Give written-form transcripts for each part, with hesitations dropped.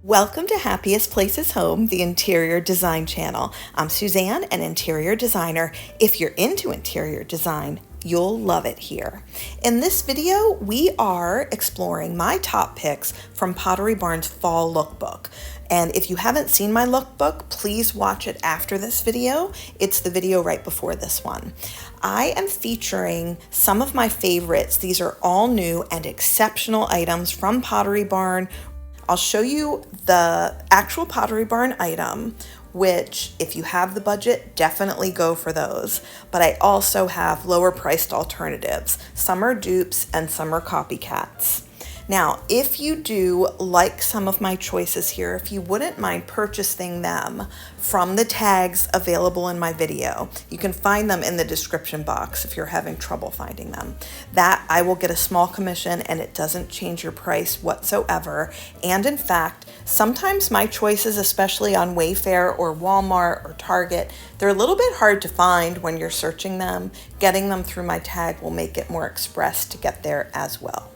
Welcome to Happiest Places Home, the interior design channel. I'm Suzanne, an interior designer. If you're into interior design, you'll love it here. In this video, we are exploring my top picks from Pottery Barn's fall lookbook. And if you haven't seen my lookbook, please watch it after this video. It's the video right before this one. I am featuring some of my favorites. These are all new and exceptional items from Pottery Barn. I'll show you the actual Pottery Barn item, which if you have the budget, definitely go for those. But I also have lower priced alternatives. Some are dupes and some are copycats. Now, if you do like some of my choices here, if you wouldn't mind purchasing them from the tags available in my video, you can find them in the description box if you're having trouble finding them. That I will get a small commission and it doesn't change your price whatsoever. And in fact, sometimes my choices, especially on Wayfair or Walmart or Target, they're a little bit hard to find when you're searching them. Getting them through my tag will make it more express to get there as well.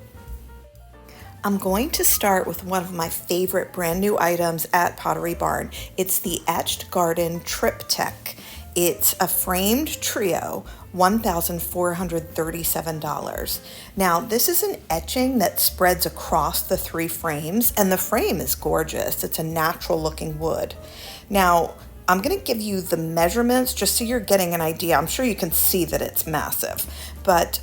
I'm going to start with one of my favorite brand new items at Pottery Barn. It's the Etched Garden Triptych. It's a framed trio, $1,437. Now, this is an etching that spreads across the three frames, and the frame is gorgeous. It's a natural looking wood. Now, I'm going to give you the measurements just so you're getting an idea. I'm sure you can see that it's massive, but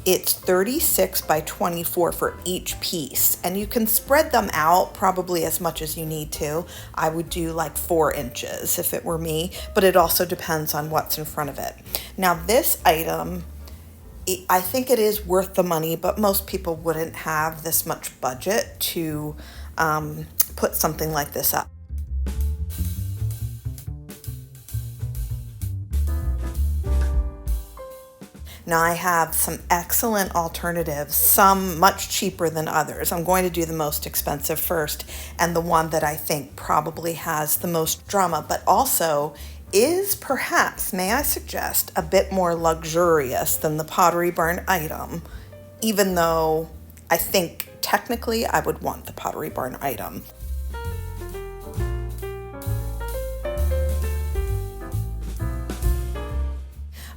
it's 36 by 24 for each piece, and you can spread them out probably as much as you need to. I would do like 4 inches if it were me, but it also depends on what's in front of it. Now this item, I think it is worth the money, but most people wouldn't have this much budget to put something like this up. Now I have some excellent alternatives, some much cheaper than others. I'm going to do the most expensive first and the one that I think probably has the most drama, but also is perhaps, may I suggest, a bit more luxurious than the Pottery Barn item, even though I think technically I would want the Pottery Barn item.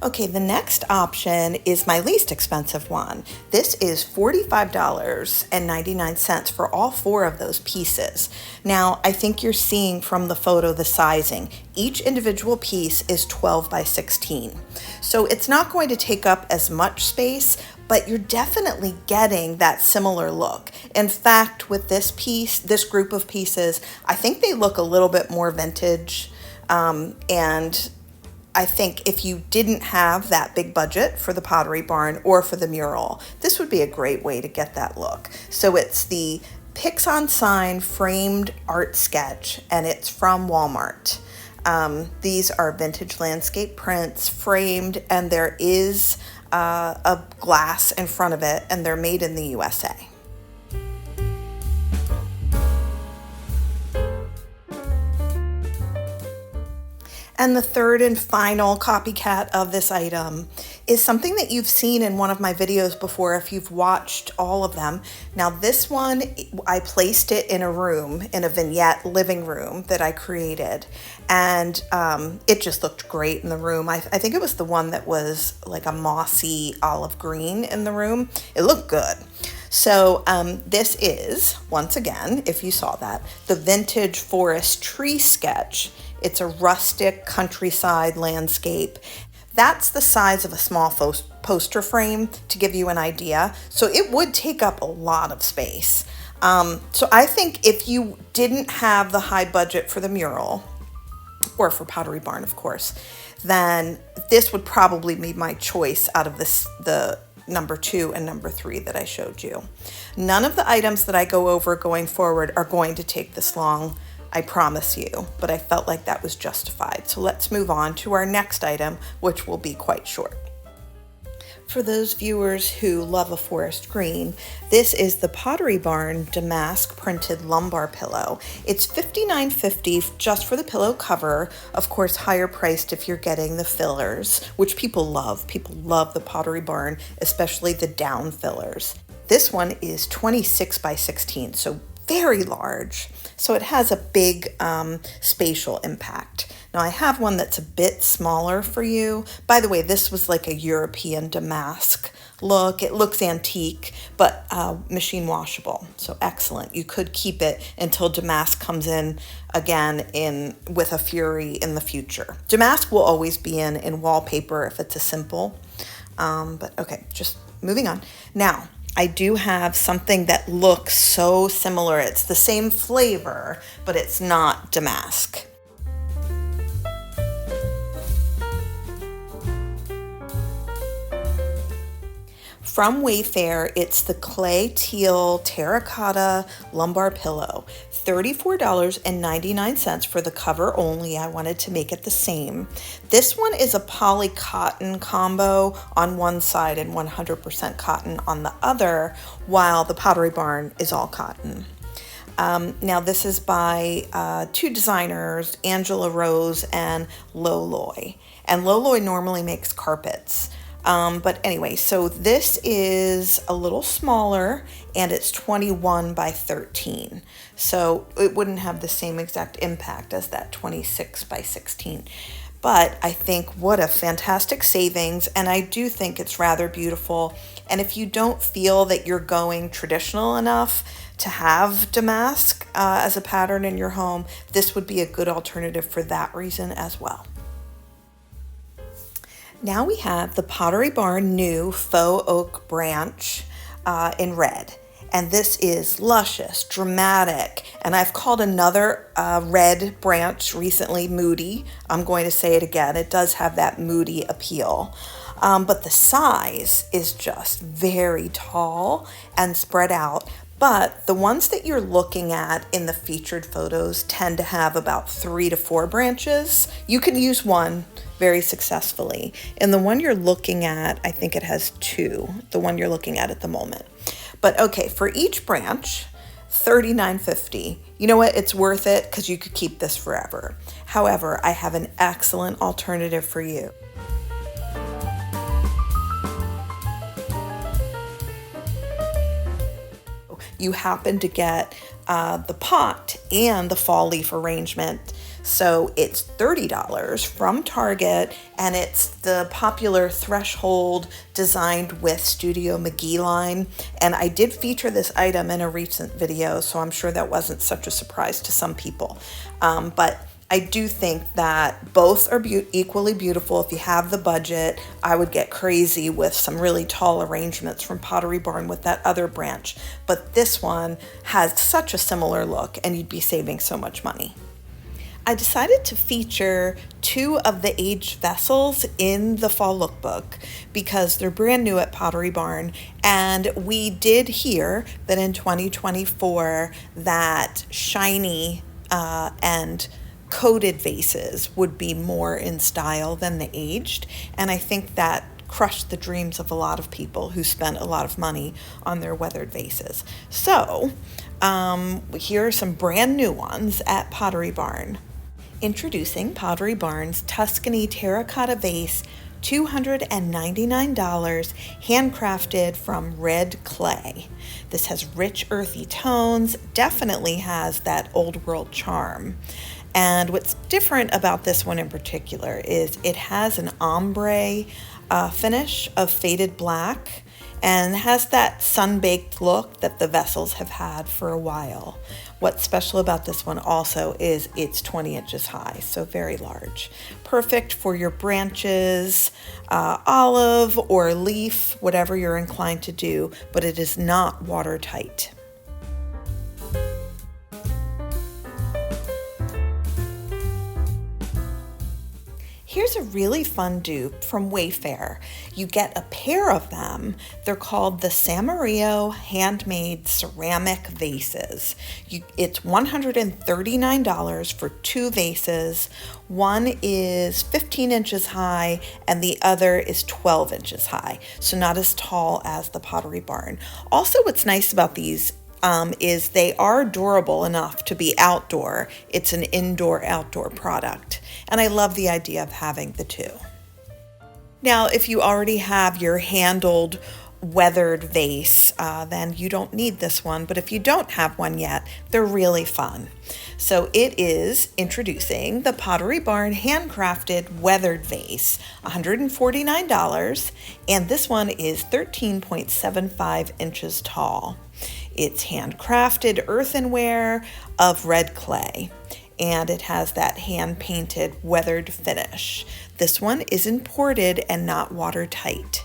Okay, the next option is my least expensive one. This is $45.99 for all 4 of those pieces. Now, I think you're seeing from the photo the sizing. Each individual piece is 12 by 16. So it's not going to take up as much space, but you're definitely getting that similar look. In fact, with this piece, this group of pieces, I think they look a little bit more vintage, and I think if you didn't have that big budget for the Pottery Barn or for the mural, this would be a great way to get that look. So it's the Pix on Sign framed art sketch, and it's from Walmart. These are vintage landscape prints, framed, and there is a glass in front of it, and they're made in the USA. And the third and final copycat of this item is something that you've seen in one of my videos before if you've watched all of them. Now this one, I placed it in a room, in a vignette living room that I created. And it just looked great in the room. I think it was the one that was like a mossy olive green in the room. It looked good. So this is, once again, if you saw that, the vintage forest tree sketch. It's a rustic countryside landscape. That's the size of a small poster frame to give you an idea. So it would take up a lot of space. So I think if you didn't have the high budget for the mural, or for Pottery Barn, of course, then this would probably be my choice out of the number 2 and number 3 that I showed you. None of the items that I go over going forward are going to take this long, I promise you, but I felt like that was justified. So let's move on to our next item, which will be quite short. For those viewers who love a forest green, this is the Pottery Barn Damask printed lumbar pillow. It's $59.50 just for the pillow cover. Of course, higher priced if you're getting the fillers, which people love. People love the Pottery Barn, especially the down fillers. This one is 26 by 16, so very large. So it has a big spatial impact. Now I have one that's a bit smaller for you. By the way, this was like a European damask look. It looks antique, but machine washable. So excellent. You could keep it until damask comes in again with a fury in the future. Damask will always be in wallpaper if it's a simple. But okay, just moving on. Now, I do have something that looks so similar. It's the same flavor, but it's not damask. From Wayfair, it's the clay teal terracotta lumbar pillow. $34.99 for the cover only. I wanted to make it the same. This one is a poly cotton combo on one side and 100% cotton on the other, while the Pottery Barn is all cotton. Now this is by two designers, Angela Rose and Loloy. And Loloy normally makes carpets. But anyway, so this is a little smaller and it's 21 by 13. So it wouldn't have the same exact impact as that 26 by 16. But I think what a fantastic savings, and I do think it's rather beautiful. And if you don't feel that you're going traditional enough to have damask as a pattern in your home, this would be a good alternative for that reason as well. Now we have the Pottery Barn new faux oak branch in red. And this is luscious, dramatic, and I've called another red branch recently Moody. I'm going to say it again. It does have that moody appeal. But the size is just very tall and spread out. But the ones that you're looking at in the featured photos tend to have about 3 to 4 branches. You can use one very successfully. And the one you're looking at, I think it has 2, the one you're looking at the moment. But okay, for each branch, $39.50. You know what? It's worth it because you could keep this forever. However, I have an excellent alternative for you. You happen to get the pot and the fall leaf arrangement. So it's $30 from Target, and it's the popular Threshold designed with Studio McGee line. And I did feature this item in a recent video, so I'm sure that wasn't such a surprise to some people. But I do think that both are equally beautiful. If you have the budget, I would get crazy with some really tall arrangements from Pottery Barn with that other branch. But this one has such a similar look, and you'd be saving so much money. I decided to feature 2 of the aged vessels in the fall lookbook because they're brand new at Pottery Barn, and we did hear that in 2024 that shiny and coated vases would be more in style than the aged, and I think that crushed the dreams of a lot of people who spent a lot of money on their weathered vases. So here are some brand new ones at Pottery Barn. Introducing Pottery Barn's Tuscany terracotta vase, $299, handcrafted from red clay. This has rich earthy tones, definitely has that old world charm. And what's different about this one in particular is it has an ombre finish of faded black and has that sun-baked look that the vessels have had for a while. What's special about this one also is it's 20 inches high, so very large. Perfect for your branches, olive or leaf, whatever you're inclined to do, but it is not watertight. Here's a really fun dupe from Wayfair. You get a pair of them. They're called the Samario Handmade Ceramic Vases. It's $139 for 2 vases. One is 15 inches high and the other is 12 inches high, so not as tall as the Pottery Barn. Also, what's nice about these is they are durable enough to be outdoor. It's an indoor-outdoor product, and I love the idea of having the 2. Now, if you already have your handled weathered vase, then you don't need this one. But if you don't have one yet, they're really fun. So it is introducing the Pottery Barn handcrafted weathered vase, $149, and this one is 13.75 inches tall. It's handcrafted earthenware of red clay, and it has that hand-painted weathered finish. This one is imported and not watertight.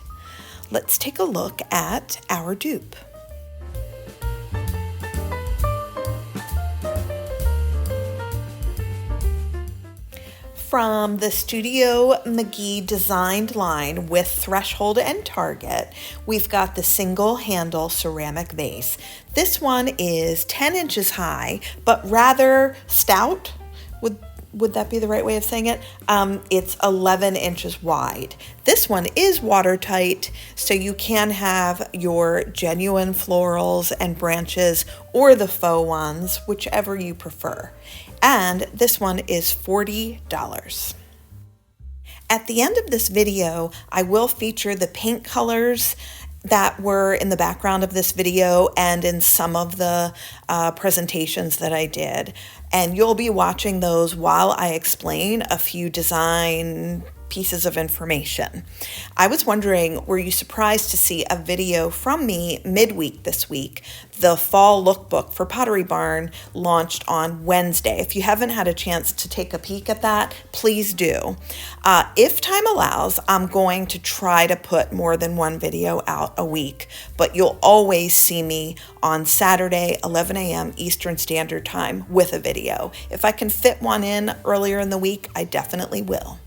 Let's take a look at our dupe. From the Studio McGee designed line with Threshold and Target, we've got the single handle ceramic vase. This one is 10 inches high, but rather stout. Would that be the right way of saying it? It's 11 inches wide. This one is watertight, so you can have your genuine florals and branches or the faux ones, whichever you prefer. And this one is $40. At the end of this video, I will feature the paint colors that were in the background of this video and in some of the presentations that I did. And you'll be watching those while I explain a few design pieces of information. I was wondering, were you surprised to see a video from me midweek this week? The fall lookbook for Pottery Barn launched on Wednesday. If you haven't had a chance to take a peek at that, please do. If time allows, I'm going to try to put more than one video out a week, but you'll always see me on Saturday, 11 a.m. Eastern Standard Time with a video. If I can fit one in earlier in the week, I definitely will.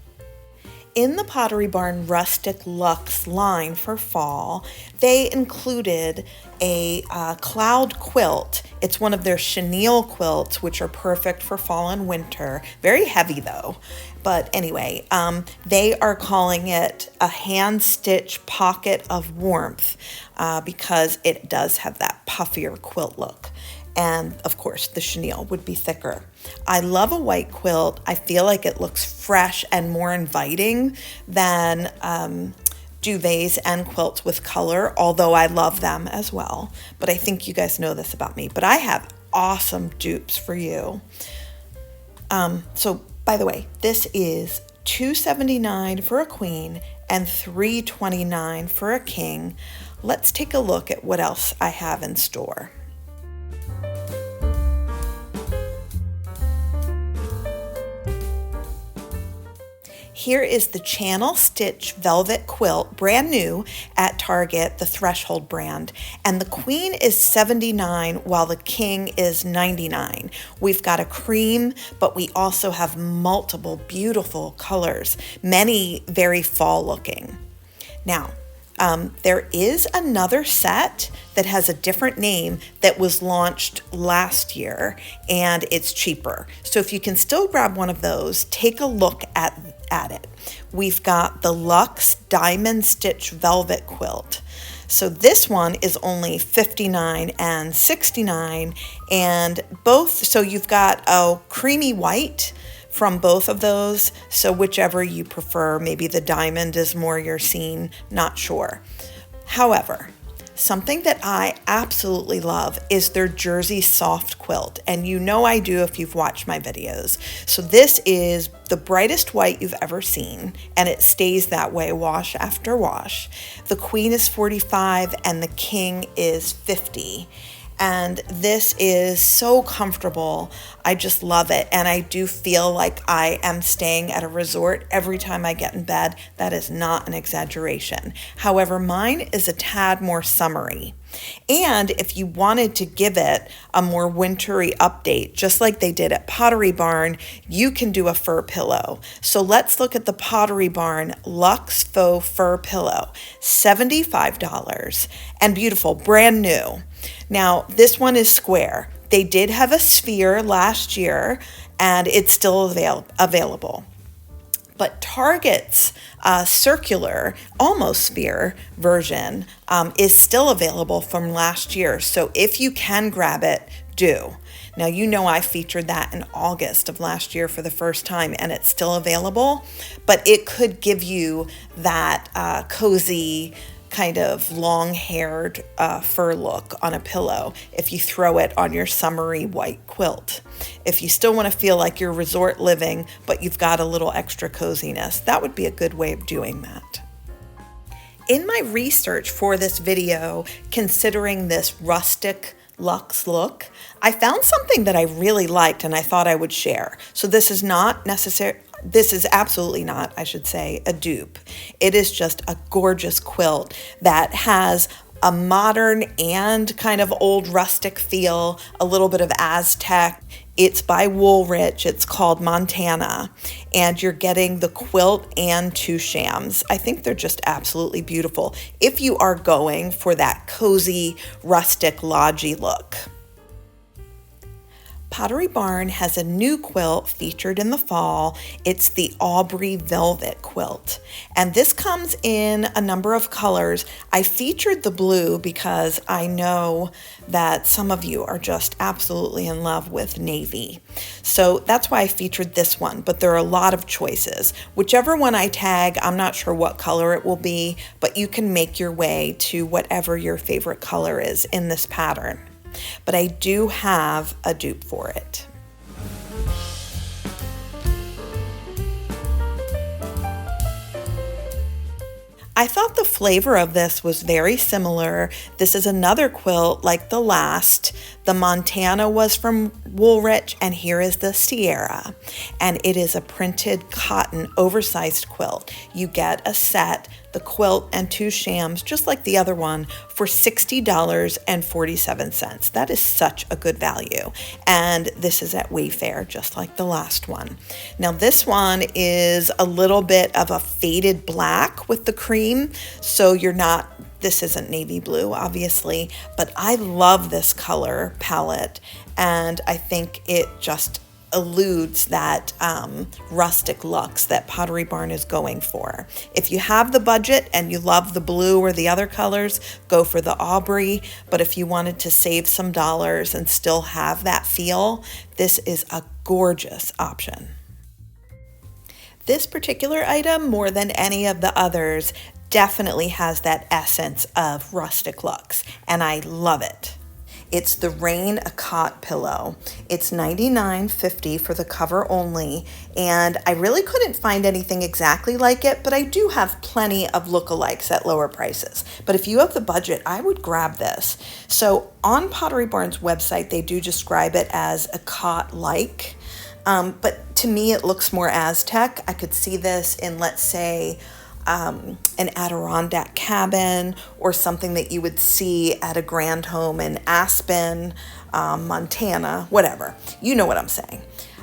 In the Pottery Barn Rustic Luxe line for fall, they included a cloud quilt. It's one of their chenille quilts, which are perfect for fall and winter. Very heavy though. But anyway, they are calling it a hand-stitch pocket of warmth because it does have that puffier quilt look. And of course, the chenille would be thicker. I love a white quilt. I feel like it looks fresh and more inviting than duvets and quilts with color, although I love them as well. But I think you guys know this about me. But I have awesome dupes for you. So by the way, this is $279 for a queen and $329 for a king. Let's take a look at what else I have in store. Here is the Channel Stitch Velvet Quilt, brand new at Target, the Threshold brand. And the queen is $79 while the king is $99. We've got a cream, but we also have multiple beautiful colors, many very fall looking. Now, there is another set that has a different name that was launched last year, and it's cheaper. So if you can still grab one of those, take a look at it. We've got the Luxe Diamond Stitch Velvet Quilt. So this one is only $59 and $69, and both, so you've got a creamy white from both of those, so whichever you prefer. Maybe the diamond is more your scene, not sure. However, something that I absolutely love is their Jersey soft quilt, and you know I do if you've watched my videos. So this is the brightest white you've ever seen, and it stays that way wash after wash. The queen is $45 and the king is $50. And this is so comfortable. I just love it. And I do feel like I am staying at a resort every time I get in bed. That is not an exaggeration. However, mine is a tad more summery. And if you wanted to give it a more wintry update, just like they did at Pottery Barn, you can do a fur pillow. So let's look at the Pottery Barn Luxe Faux Fur Pillow, $75 and beautiful, brand new. Now, this one is square. They did have a sphere last year, and it's still available. But Target's circular, almost sphere version is still available from last year. So if you can grab it, do. Now, you know I featured that in August of last year for the first time, and it's still available. But it could give you that cozy kind of long-haired fur look on a pillow if you throw it on your summery white quilt. If you still want to feel like you're resort living, but you've got a little extra coziness, that would be a good way of doing that. In my research for this video, considering this rustic luxe look, I found something that I really liked and I thought I would share. So this is absolutely not, I should say, a dupe. It is just a gorgeous quilt that has a modern and kind of old rustic feel, a little bit of Aztec. It's by Woolrich. It's called Montana, and you're getting the quilt and 2 shams. I think they're just absolutely beautiful if you are going for that cozy, rustic, lodgy look. Pottery Barn has a new quilt featured in the fall. It's the Aubrey Velvet quilt, and this comes in a number of colors. I featured the blue because I know that some of you are just absolutely in love with navy. So that's why I featured this one, but there are a lot of choices. Whichever one I tag, I'm not sure what color it will be, but you can make your way to whatever your favorite color is in this pattern. But I do have a dupe for it. I thought the flavor of this was very similar. This is another quilt like the last. The Montana was from Woolrich, and here is the Sierra. And it is a printed cotton oversized quilt. You get a set, the quilt and 2 shams, just like the other one, for $60.47. That is such a good value. And this is at Wayfair, just like the last one. Now this one is a little bit of a faded black with the cream, so this isn't navy blue, obviously, but I love this color palette, and I think it just eludes that rustic looks that Pottery Barn is going for. If you have the budget and you love the blue or the other colors, go for the Aubrey, but if you wanted to save some dollars and still have that feel, this is a gorgeous option. This particular item, more than any of the others, definitely has that essence of rustic looks, and I love it. It's the Rain a Cot pillow. It's $99.50 for the cover only, and I really couldn't find anything exactly like it, but I do have plenty of lookalikes at lower prices. But if you have the budget, I would grab this. So on Pottery Barn's website, they do describe it as a cot-like, but to me it looks more Aztec. I could see this in, let's say, an Adirondack cabin, or something that you would see at a grand home in Aspen, Montana, whatever. You know what I'm saying.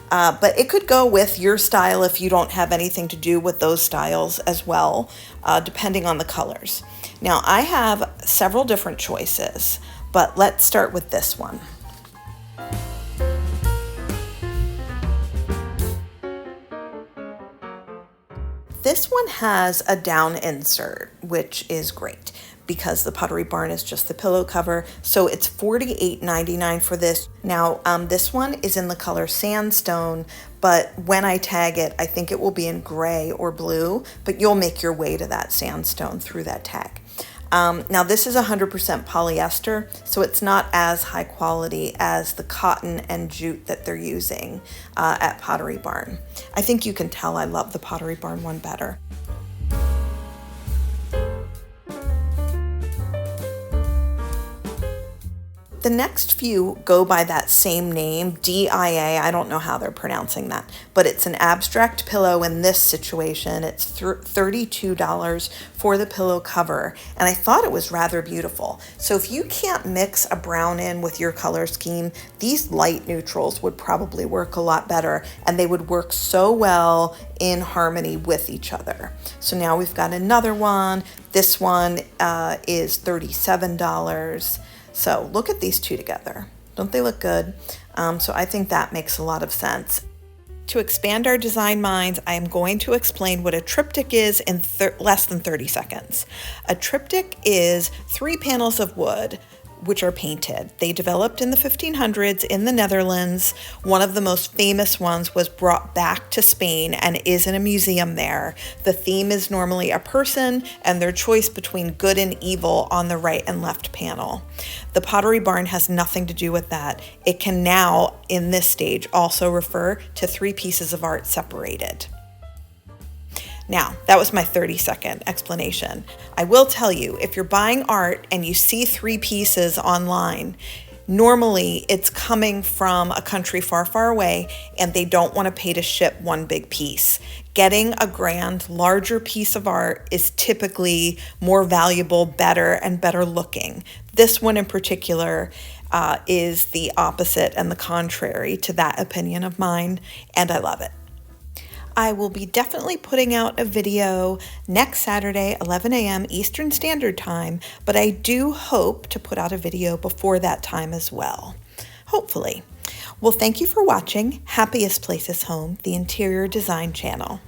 But it could go with your style if you don't have anything to do with those styles as well, depending on the colors. Now I have several different choices, but let's start with this one. This one has a down insert, which is great because the Pottery Barn is just the pillow cover. So it's $48.99 for this. Now, this one is in the color sandstone, but when I tag it, I think it will be in gray or blue, but you'll make your way to that sandstone through that tag. Now this is 100% polyester, so it's not as high quality as the cotton and jute that they're using at Pottery Barn. I think you can tell I love the Pottery Barn one better. The next few go by that same name, DIA. I don't know how they're pronouncing that, but it's an abstract pillow in this situation. It's $32 for the pillow cover, and I thought it was rather beautiful. So if you can't mix a brown in with your color scheme, these light neutrals would probably work a lot better, and they would work so well in harmony with each other. So now we've got another one. This one is $37. So look at these two together. Don't they look good? So I think that makes a lot of sense. To expand our design minds, I am going to explain what a triptych is in less than 30 seconds. A triptych is 3 panels of wood which are painted. They developed in the 1500s in the Netherlands. One of the most famous ones was brought back to Spain and is in a museum there. The theme is normally a person and their choice between good and evil on the right and left panel. The Pottery Barn has nothing to do with that. It can now, in this stage, also refer to 3 pieces of art separated. Now, that was my 30-second explanation. I will tell you, if you're buying art and you see 3 pieces online, normally it's coming from a country far, far away and they don't want to pay to ship one big piece. Getting a grand, larger piece of art is typically more valuable, better, and better looking. This one in particular is the opposite and the contrary to that opinion of mine, and I love it. I will be definitely putting out a video next Saturday, 11 a.m. Eastern Standard Time, but I do hope to put out a video before that time as well. Hopefully. Well, thank you for watching Happiest Places Home, the interior design channel.